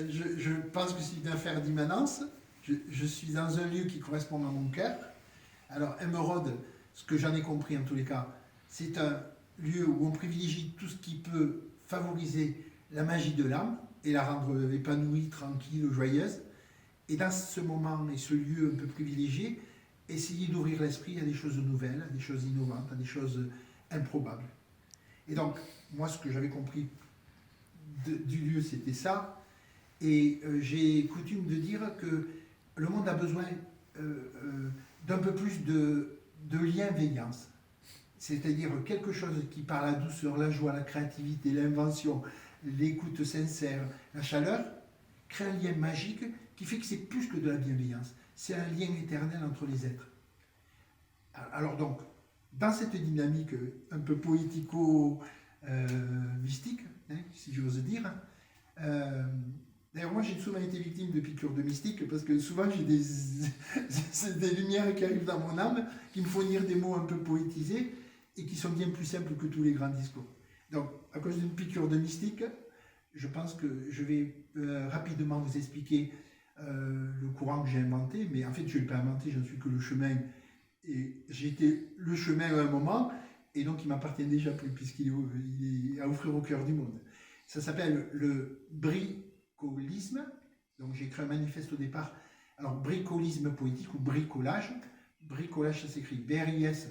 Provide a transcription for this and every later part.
je pense que c'est une affaire d'immanence. Je suis dans un lieu qui correspond à mon cœur. Alors, Émeraude, ce que j'en ai compris en tous les cas, c'est un lieu où on privilégie tout ce qui peut favoriser la magie de l'âme et la rendre épanouie, tranquille, joyeuse. Et dans ce moment et ce lieu un peu privilégié, essayer d'ouvrir l'esprit à des choses nouvelles, à des choses innovantes, à des choses improbables. Et donc, moi, ce que j'avais compris du lieu, c'était ça. Et j'ai coutume de dire que le monde a besoin d'un peu plus de bienveillance. C'est-à-dire quelque chose qui, par la douceur, la joie, la créativité, l'invention, l'écoute sincère, la chaleur, crée un lien magique qui fait que c'est plus que de la bienveillance. C'est un lien éternel entre les êtres. Alors donc, dans cette dynamique un peu poético-mystique, si j'ose dire, d'ailleurs moi j'ai souvent été victime de piqûres de mystique parce que souvent j'ai des lumières qui arrivent dans mon âme qui me font dire des mots un peu poétisés et qui sont bien plus simples que tous les grands discours. Donc, à cause d'une piqûre de mystique, je pense que je vais rapidement vous expliquer le courant que j'ai inventé, mais en fait je ne l'ai pas inventé, je ne suis que le chemin. Et j'ai été le chemin à un moment, et donc il m'appartient déjà plus, puisqu'il est à offrir au cœur du monde. Ça s'appelle le bricolisme. Donc j'ai créé un manifeste au départ. Alors bricolisme poétique ou bricolage. Bricolage, ça s'écrit B-R-I-S,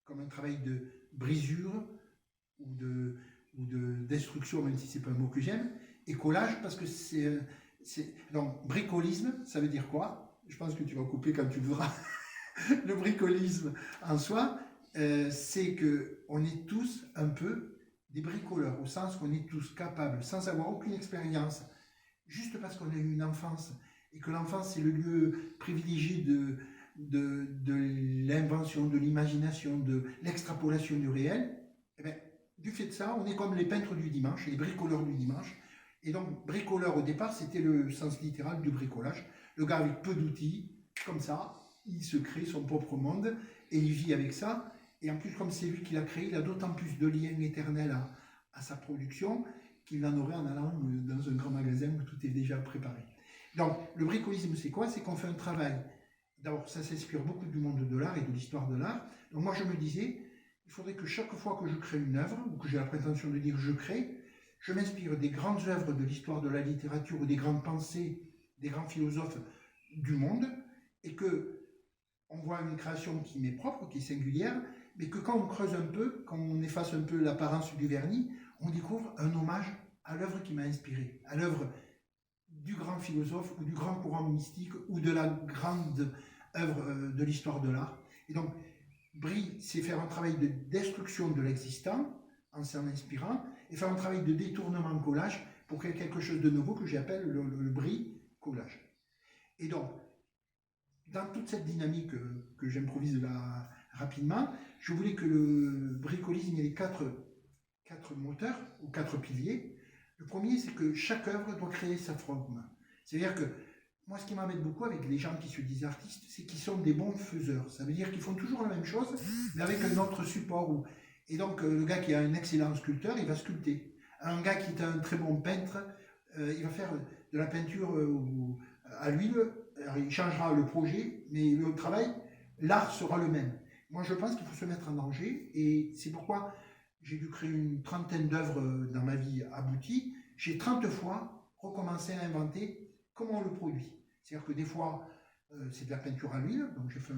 comme un travail de brisure ou de destruction, même si c'est pas un mot que j'aime. Et collage, parce que c'est... Donc bricolisme, ça veut dire quoi? Je pense que tu vas couper quand tu voudras. Le bricolisme en soi, c'est qu'on est tous un peu des bricoleurs, au sens qu'on est tous capables, sans avoir aucune expérience, juste parce qu'on a eu une enfance, et que l'enfance c'est le lieu privilégié de l'invention, de l'imagination, de l'extrapolation du réel. Et bien, du fait de ça, on est comme les peintres du dimanche, les bricoleurs du dimanche. Et donc, bricoleur au départ, c'était le sens littéral du bricolage. Le gars avec peu d'outils, comme ça, il se crée son propre monde et il vit avec ça. Et en plus, comme c'est lui qui l'a créé, il a d'autant plus de liens éternels à sa production qu'il n'en aurait en allant dans un grand magasin où tout est déjà préparé. Donc, le bricolisme, c'est quoi? C'est qu'on fait un travail. D'abord, ça s'inspire beaucoup du monde de l'art et de l'histoire de l'art. Donc, moi, je me disais, il faudrait que chaque fois que je crée une œuvre, ou que j'ai la prétention de dire je crée, je m'inspire des grandes œuvres de l'histoire de la littérature ou des grandes pensées, des grands philosophes du monde, et que on voit une création qui m'est propre, qui est singulière, mais que quand on creuse un peu, quand on efface un peu l'apparence du vernis, on découvre un hommage à l'œuvre qui m'a inspiré, à l'œuvre du grand philosophe ou du grand courant mystique ou de la grande œuvre de l'histoire de l'art. Et donc, Brie, c'est faire un travail de destruction de l'existant en s'en inspirant et faire un travail de détournement collage pour créer quelque chose de nouveau que j'appelle le Brie collage. Et donc, dans toute cette dynamique que j'improvise là rapidement, je voulais que le bricolisme ait quatre moteurs ou quatre piliers. Le premier, c'est que chaque œuvre doit créer sa forme. C'est-à-dire que moi, ce qui m'embête beaucoup avec les gens qui se disent artistes, c'est qu'ils sont des bons faiseurs. Ça veut dire qu'ils font toujours la même chose, mais avec un autre support. Et donc, le gars qui est un excellent sculpteur, il va sculpter. Un gars qui est un très bon peintre, il va faire de la peinture à l'huile. Alors, il changera le projet, mais le travail, l'art sera le même. Moi, je pense qu'il faut se mettre en danger, et c'est pourquoi j'ai dû créer une trentaine d'œuvres dans ma vie aboutie. J'ai 30 fois recommencé à inventer comment on le produit. C'est-à-dire que des fois, c'est de la peinture à l'huile, donc j'ai fait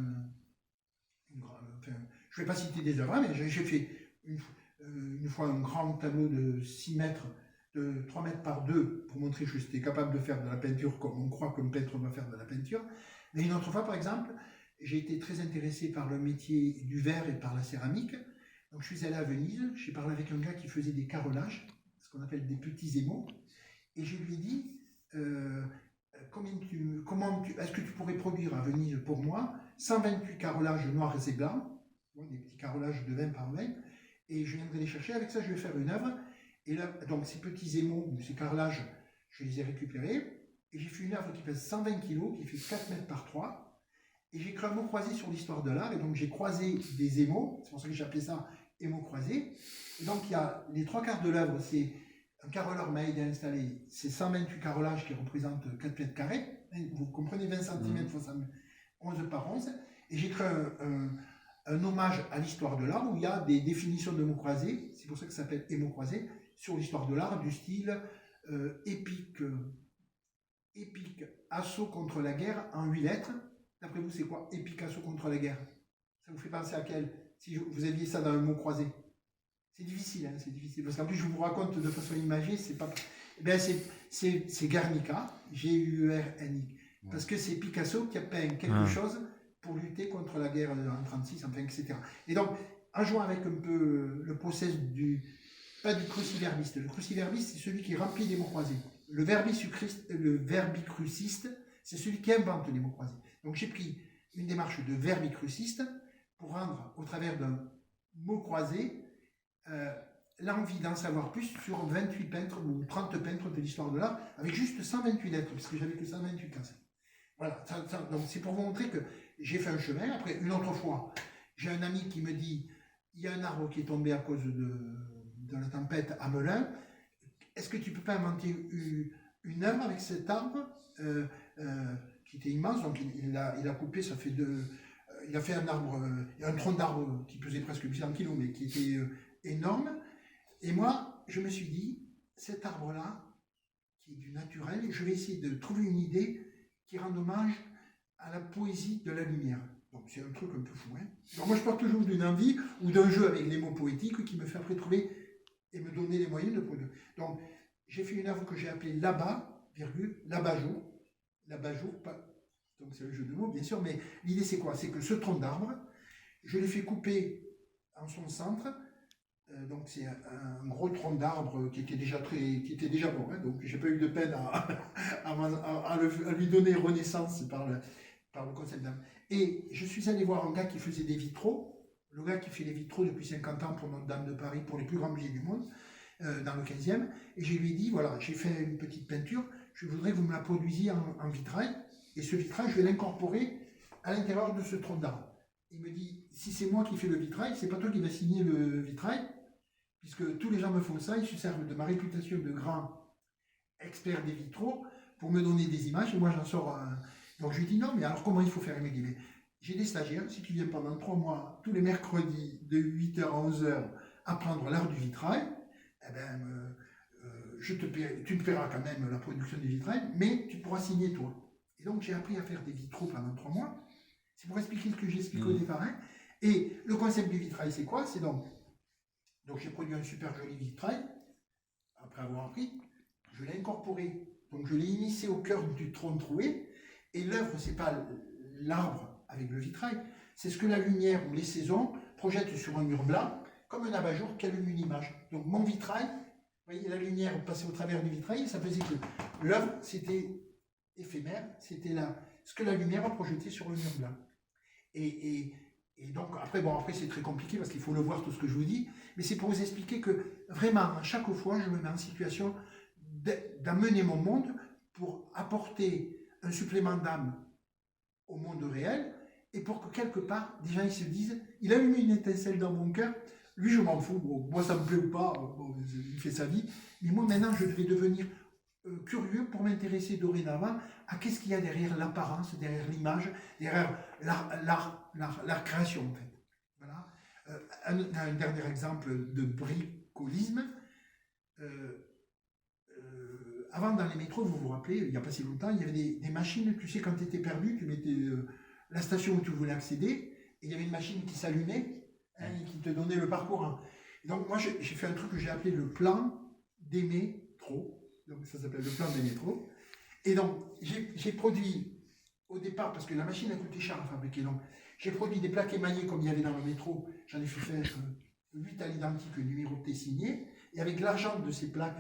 je ne vais pas citer des œuvres, mais j'ai fait une fois un grand tableau de 6 mètres, de 3 mètres par 2, pour montrer que j'étais capable de faire de la peinture comme on croit qu'un peintre doit faire de la peinture. Mais une autre fois, par exemple, j'ai été très intéressé par le métier du verre et par la céramique. Donc je suis allé à Venise, j'ai parlé avec un gars qui faisait des carrelages, ce qu'on appelle des petits émaux, et je lui ai dit, est-ce que tu pourrais produire à Venise pour moi 128 carrelages noirs et blancs, des petits carrelages de 20 par 20, et je viendrai les chercher, avec ça je vais faire une œuvre, et là, donc ces petits émaux, ces carrelages, je les ai récupérés, et j'ai fait une œuvre qui pèse 120 kg, qui fait 4 mètres par 3, et j'ai créé un mot croisé sur l'histoire de l'art, et donc j'ai croisé des émaux, c'est pour ça que j'ai appelé ça émaux croisés, et donc il y a les 3 quarts de l'œuvre, c'est un carreleur m'a aidé à installer ces 128 carrelages qui représentent 4 mètres carrés. Vous comprenez, 20 cm x 11 par 11. Et j'ai créé un hommage à l'histoire de l'art où il y a des définitions de mots croisés. C'est pour ça que ça s'appelle et mots croisés sur l'histoire de l'art du style épique, assaut contre la guerre en 8 lettres. D'après vous, c'est quoi épique assaut contre la guerre? Ça vous fait penser à quel? Si vous aviez ça dans un mot croisé. C'est difficile, hein, c'est difficile. Parce qu'en plus, je vous raconte de façon imagée, c'est pas. Eh bien, c'est Guernica, G-U-R-N-I. Parce que c'est Picasso qui a peint quelque chose pour lutter contre la guerre en 1936, enfin, etc. Et donc, en jouant avec un peu le process pas du cruciverbiste. Le cruciverbiste, c'est celui qui remplit des mots croisés. Le verbicruciste, c'est celui qui invente les mots croisés. Donc, j'ai pris une démarche de verbicruciste pour rendre, au travers d'un mot croisé, l'envie d'en savoir plus sur 28 peintres ou 30 peintres de l'histoire de l'art, avec juste 128 lettres, parce que j'avais que 128 cases. Voilà, donc c'est pour vous montrer que j'ai fait un chemin. Après, une autre fois, j'ai un ami qui me dit, il y a un arbre qui est tombé à cause de la tempête à Melun, est-ce que tu ne peux pas inventer une œuvre avec cet arbre qui était immense, donc il a coupé, ça fait il a fait un arbre, un tronc d'arbre qui pesait presque 800 kg, mais qui était énorme. Et moi, je me suis dit, cet arbre-là, qui est du naturel, je vais essayer de trouver une idée qui rende hommage à la poésie de la lumière. Donc c'est un truc un peu fou. Hein. Donc moi, je pars toujours d'une envie ou d'un jeu avec des mots poétiques qui me fait après trouver et me donner les moyens de produire. Donc j'ai fait une œuvre que j'ai appelée Là-bas, l'abat-jour. L'abat-jour, pas... Donc c'est le jeu de mots, bien sûr, mais l'idée c'est quoi? C'est que ce tronc d'arbre, je l'ai fait couper en son centre. Donc c'est un gros tronc d'arbre qui était déjà bon, hein, donc j'ai pas eu de peine à lui donner renaissance par le concept d'arbre. Et je suis allé voir un gars qui faisait des vitraux, le gars qui fait les vitraux depuis 50 ans pour Notre-Dame de Paris, pour les plus grands musées du monde, dans le 15e, et je lui ai dit, voilà, j'ai fait une petite peinture, je voudrais que vous me la produisiez en vitrail, et ce vitrail, je vais l'incorporer à l'intérieur de ce tronc d'arbre. Il me dit, si c'est moi qui fais le vitrail, c'est pas toi qui vas signer le vitrail, puisque tous les gens me font ça, ils se servent de ma réputation de grand expert des vitraux pour me donner des images, et moi j'en sors un... Donc je lui dis, non, mais alors comment il faut faire? Il me dit, mais j'ai des stagiaires, si tu viens pendant 3 mois, tous les mercredis, de 8h à 11h, apprendre l'art du vitrail, eh ben, tu me paieras quand même la production du vitrail, mais tu pourras signer toi. Et donc j'ai appris à faire des vitraux pendant 3 mois. C'est pour expliquer ce que j'explique au départ. Hein. Et le concept du vitrail, c'est quoi? C'est donc j'ai produit un super joli vitrail, après avoir appris, je l'ai incorporé, donc je l'ai immiscé au cœur du tronc troué, et l'œuvre, c'est pas l'arbre avec le vitrail, c'est ce que la lumière ou les saisons projettent sur un mur blanc, comme un abat-jour qui allume une image. Donc mon vitrail, vous voyez, la lumière passait au travers du vitrail, ça faisait que l'œuvre, c'était éphémère, c'était ce que la lumière a projeté sur le mur blanc. Et donc, après c'est très compliqué parce qu'il faut le voir tout ce que je vous dis, mais c'est pour vous expliquer que vraiment, à chaque fois, je me mets en situation d'amener mon monde pour apporter un supplément d'âme au monde réel et pour que quelque part, des gens ils se disent, il a mis une étincelle dans mon cœur, lui je m'en fous, bon, moi ça me plaît ou pas, bon, il fait sa vie, mais moi maintenant je vais devenir curieux pour m'intéresser dorénavant à qu'est-ce qu'il y a derrière l'apparence, derrière l'image, derrière l'art création en fait. Voilà. Un dernier exemple de bricolisme. Avant dans les métros, vous vous rappelez, il n'y a pas si longtemps, il y avait des machines, tu sais, quand tu étais perdu, tu mettais la station où tu voulais accéder, et il y avait une machine qui s'allumait hein, et qui te donnait le parcours. Hein. Donc moi j'ai fait un truc que j'ai appelé le plan des métros. Donc ça s'appelle le plan des métros. Et donc, j'ai produit, au départ, parce que la machine a coûté cher à fabriquer, donc j'ai produit des plaques émaillées comme il y avait dans le métro. J'en ai fait faire 8 à l'identique numéroté signé. Et avec l'argent de ces plaques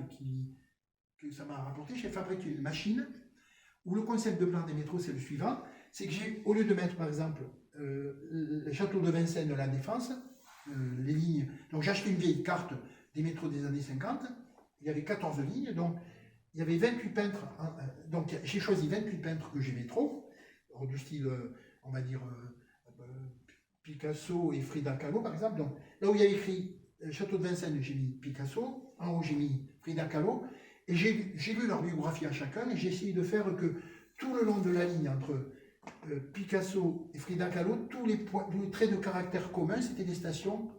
que ça m'a rapporté, j'ai fabriqué une machine où le concept de plan des métros, c'est le suivant. C'est que au lieu de mettre, par exemple, le château de Vincennes de la Défense, les lignes... Donc j'ai acheté une vieille carte des métros des années 50. Il y avait 14 lignes, donc il y avait 28 peintres, donc j'ai choisi 28 peintres que j'aimais trop, du style, on va dire, Picasso et Frida Kahlo par exemple. Donc là où il y a écrit Château de Vincennes, j'ai mis Picasso, en haut j'ai mis Frida Kahlo, et j'ai lu leur biographie à chacun, et j'ai essayé de faire que tout le long de la ligne entre Picasso et Frida Kahlo, tous les traits de caractère communs, c'était des stations.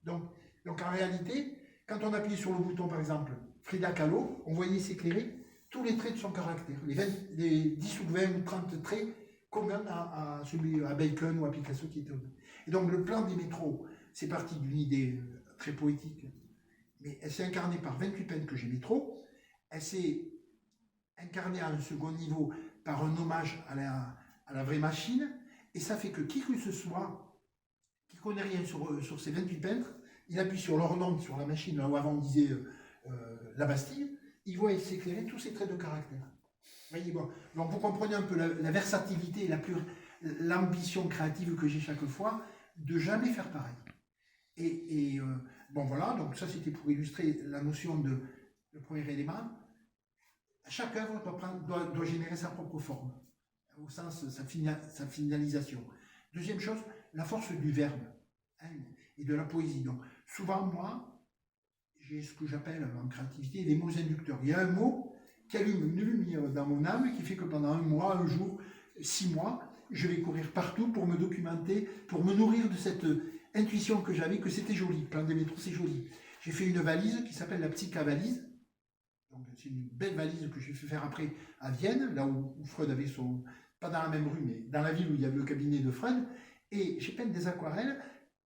Donc en réalité, quand on appuyait sur le bouton, par exemple, Frida Kahlo, on voyait s'éclairer tous les traits de son caractère, les 10 ou 20 ou 30 traits communs à celui à Bacon ou à Picasso qui était au bout. Et donc le plan des métros, c'est parti d'une idée très poétique, mais elle s'est incarnée par 28 peintres que j'aimais trop. Elle s'est incarnée à un second niveau par un hommage à la vraie machine, et ça fait que qui que ce soit qui connaît rien sur ces 28 peintres, il appuie sur leur nom, sur la machine, là où avant on disait la Bastille, il voit s'éclairer tous ces traits de caractère. Voyez, bon. Donc vous comprenez un peu la versatilité et l'ambition créative que j'ai chaque fois de jamais faire pareil. Et bon voilà, donc ça c'était pour illustrer la notion de le premier élément. Chaque œuvre doit générer sa propre forme, au sens de sa finalisation. Deuxième chose, la force du verbe, hein, et de la poésie. Donc souvent moi, j'ai ce que j'appelle en créativité les mots inducteurs. Il y a un mot qui allume une lumière dans mon âme qui fait que pendant un mois, un jour, 6 mois, je vais courir partout pour me documenter, pour me nourrir de cette intuition que j'avais, que c'était joli. Plan des métros, c'est joli. J'ai fait une valise qui s'appelle la psychavalise. Donc c'est une belle valise que j'ai fait faire après à Vienne, là où Freud avait son... pas dans la même rue, mais dans la ville où il y avait le cabinet de Freud. Et j'ai peint des aquarelles.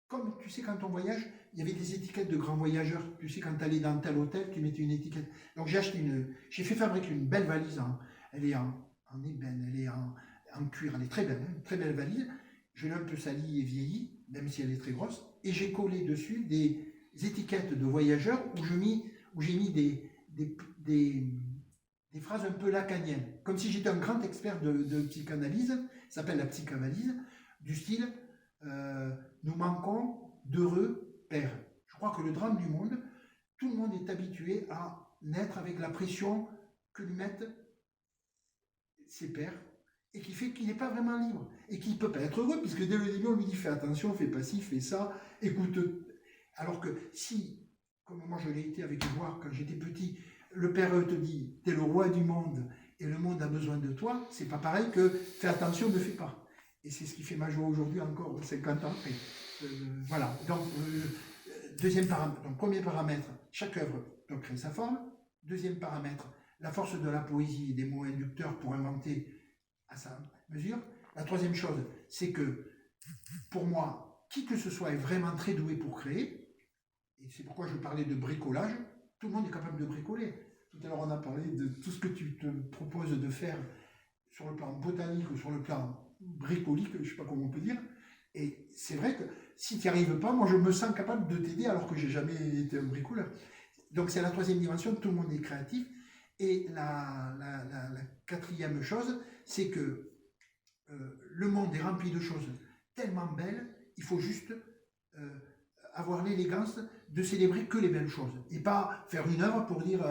Comme tu sais, quand on voyage, il y avait des étiquettes de grands voyageurs. Tu sais, quand tu allais dans tel hôtel, tu mettais une étiquette. Donc j'ai fait fabriquer une belle valise. Elle est en ébène, elle est en cuir, elle est très belle, hein, une très belle valise. Je l'ai un peu salie et vieillie, même si elle est très grosse. Et j'ai collé dessus des étiquettes de voyageurs où j'ai mis des phrases un peu lacaniennes. Comme si j'étais un grand expert de psychanalyse, ça s'appelle la psychanalyse, du style nous manquons d'heureux pères. Je crois que le drame du monde, tout le monde est habitué à naître avec la pression que lui mettent ses pères, et qui fait qu'il n'est pas vraiment libre, et qu'il ne peut pas être heureux, puisque dès le début on lui dit fais attention, fais pas ci, fais ça, écoute. Alors que si, comme moi je l'ai été avec Edouard quand j'étais petit, le père te dit t'es le roi du monde, et le monde a besoin de toi, c'est pas pareil que fais attention, ne fais pas. Et c'est ce qui fait ma joie aujourd'hui encore, 50 ans après. Voilà, donc deuxième paramètre, donc premier paramètre, chaque œuvre doit créer sa forme. Deuxième paramètre, la force de la poésie et des mots inducteurs pour inventer à sa mesure. La troisième chose, c'est que pour moi, qui que ce soit est vraiment très doué pour créer, et c'est pourquoi je parlais de bricolage, tout le monde est capable de bricoler. Tout à l'heure on a parlé de tout ce que tu te proposes de faire sur le plan botanique ou sur le plan bricolique, je ne sais pas comment on peut dire, et c'est vrai que si tu n'y arrives pas, moi je me sens capable de t'aider alors que j'ai jamais été un bricoleur. Donc c'est la troisième dimension, tout le monde est créatif. Et la quatrième chose, c'est que le monde est rempli de choses tellement belles, il faut juste avoir l'élégance de célébrer que les belles choses, et pas faire une œuvre pour dire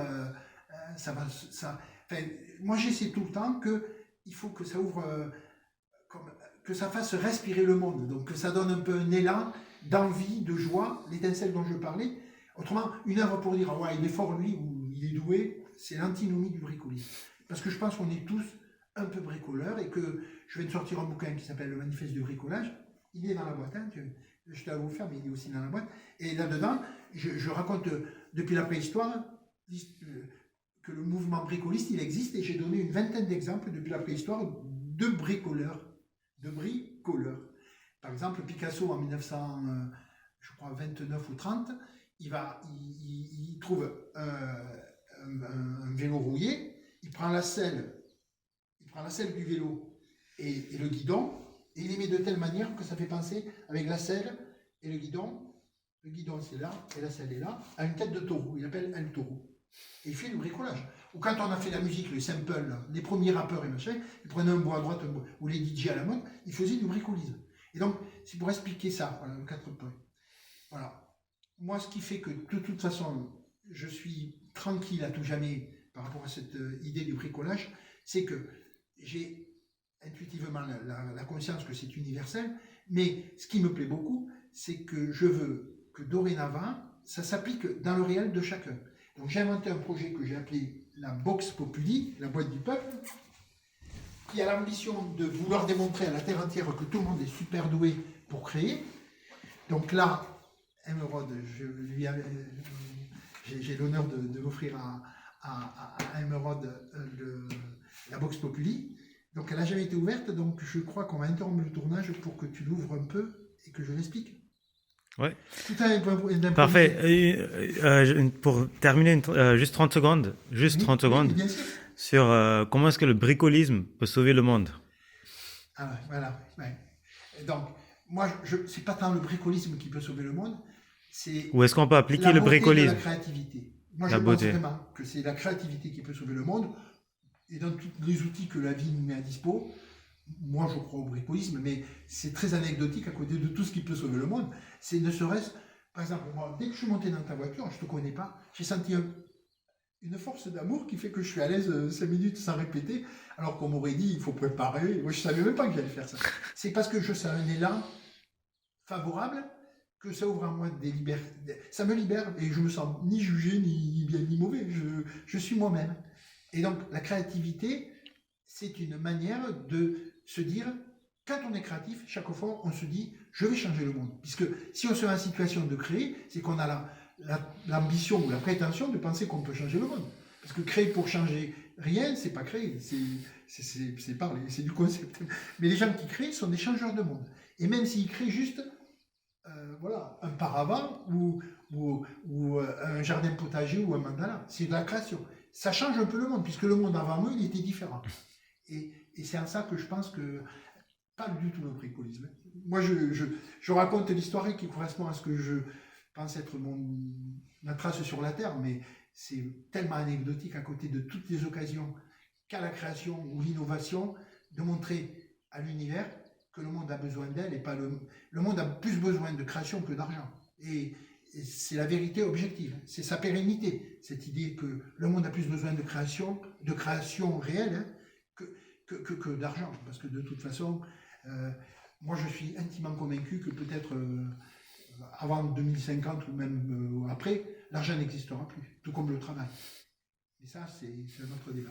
ça va... Enfin, moi j'essaie tout le temps qu'il faut que ça ouvre... que ça fasse respirer le monde, donc que ça donne un peu un élan d'envie, de joie, l'étincelle dont je parlais. Autrement, une œuvre pour dire ouais, il est fort lui, ou il est doué, c'est l'antinomie du bricolisme. Parce que je pense qu'on est tous un peu bricoleurs, et que je viens de sortir un bouquin qui s'appelle Le Manifeste du bricolage. Il est dans la boîte, hein, je te l'ai offert, mais il est aussi dans la boîte. Et là-dedans, je raconte depuis la préhistoire que le mouvement bricoliste, il existe, et j'ai donné une vingtaine d'exemples depuis la préhistoire de bricoleurs. Par exemple, Picasso en 1929 ou 30, il trouve un vélo rouillé, il prend la selle du vélo et le guidon, et il les met de telle manière que ça fait penser, avec la selle et le guidon c'est là, et la selle est là, à une tête de taureau, il appelle un taureau. Et il fait du bricolage. Ou quand on a fait la musique, le sample, les premiers rappeurs et machin, ils prenaient un bois à droite, ou les DJ à la mode, ils faisaient du bricolisme. Et donc, c'est pour expliquer ça, voilà, le 4 points. Voilà. Moi, ce qui fait que, de toute façon, je suis tranquille à tout jamais par rapport à cette idée du bricolage, c'est que j'ai intuitivement la conscience que c'est universel, mais ce qui me plaît beaucoup, c'est que je veux que dorénavant, ça s'applique dans le réel de chacun. Donc j'ai inventé un projet que j'ai appelé la Vox Populi, la boîte du peuple, qui a l'ambition de vouloir démontrer à la terre entière que tout le monde est super doué pour créer. Donc là, Emeraude, j'ai l'honneur de l'offrir à Emeraude la Vox Populi. Donc elle n'a jamais été ouverte, donc je crois qu'on va interrompre le tournage pour que tu l'ouvres un peu et que je l'explique. Ouais. Tout un Parfait. Pour terminer, juste 30 secondes, oui, bien sûr. sur comment est-ce que le bricolisme peut sauver le monde. Ah, voilà. Ouais. Donc, moi, c'est pas tant le bricolisme qui peut sauver le monde, c'est Ou est-ce qu'on peut appliquer le bricolisme? La créativité. Moi, La je pense beauté. vraiment que c'est la créativité qui peut sauver le monde, et dans tous les outils que la vie nous met à dispo. Moi, je crois au bricolisme, mais c'est très anecdotique à côté de tout ce qui peut sauver le monde. C'est ne serait-ce, par exemple, moi, dès que je suis monté dans ta voiture, je ne te connais pas, j'ai senti une force d'amour qui fait que je suis à l'aise 5 minutes sans répéter, alors qu'on m'aurait dit, il faut préparer. Moi, je ne savais même pas que j'allais faire ça. C'est parce que je sens un élan favorable que ça ouvre en moi des libertés. Ça me libère et je me sens ni jugé, ni bien, ni mauvais. Je suis moi-même. Et donc, la créativité, c'est une manière de se dire, quand on est créatif, chaque fois, on se dit, je vais changer le monde. Puisque si on se met en situation de créer, c'est qu'on a l'ambition ou la prétention de penser qu'on peut changer le monde. Parce que créer pour changer rien, c'est pas créer, c'est parler, c'est du concept. Mais les gens qui créent sont des changeurs de monde. Et même s'ils créent juste voilà, un paravent ou un jardin potager ou un mandala, c'est de la création. Ça change un peu le monde, puisque le monde avant eux, il était différent. Et c'est en ça que je pense que, pas du tout le bricolisme. Moi, je raconte l'histoire qui correspond à ce que je pense être ma trace sur la Terre, mais c'est tellement anecdotique à côté de toutes les occasions qu'a la création ou l'innovation de montrer à l'univers que le monde a besoin d'elle et pas le monde a plus besoin de création que d'argent. Et c'est la vérité objective, c'est sa pérennité, cette idée que le monde a plus besoin de création réelle hein, que d'argent. Parce que de toute façon, moi je suis intimement convaincu que peut-être avant 2050 ou même après, l'argent n'existera plus, tout comme le travail. Et ça, c'est un autre débat.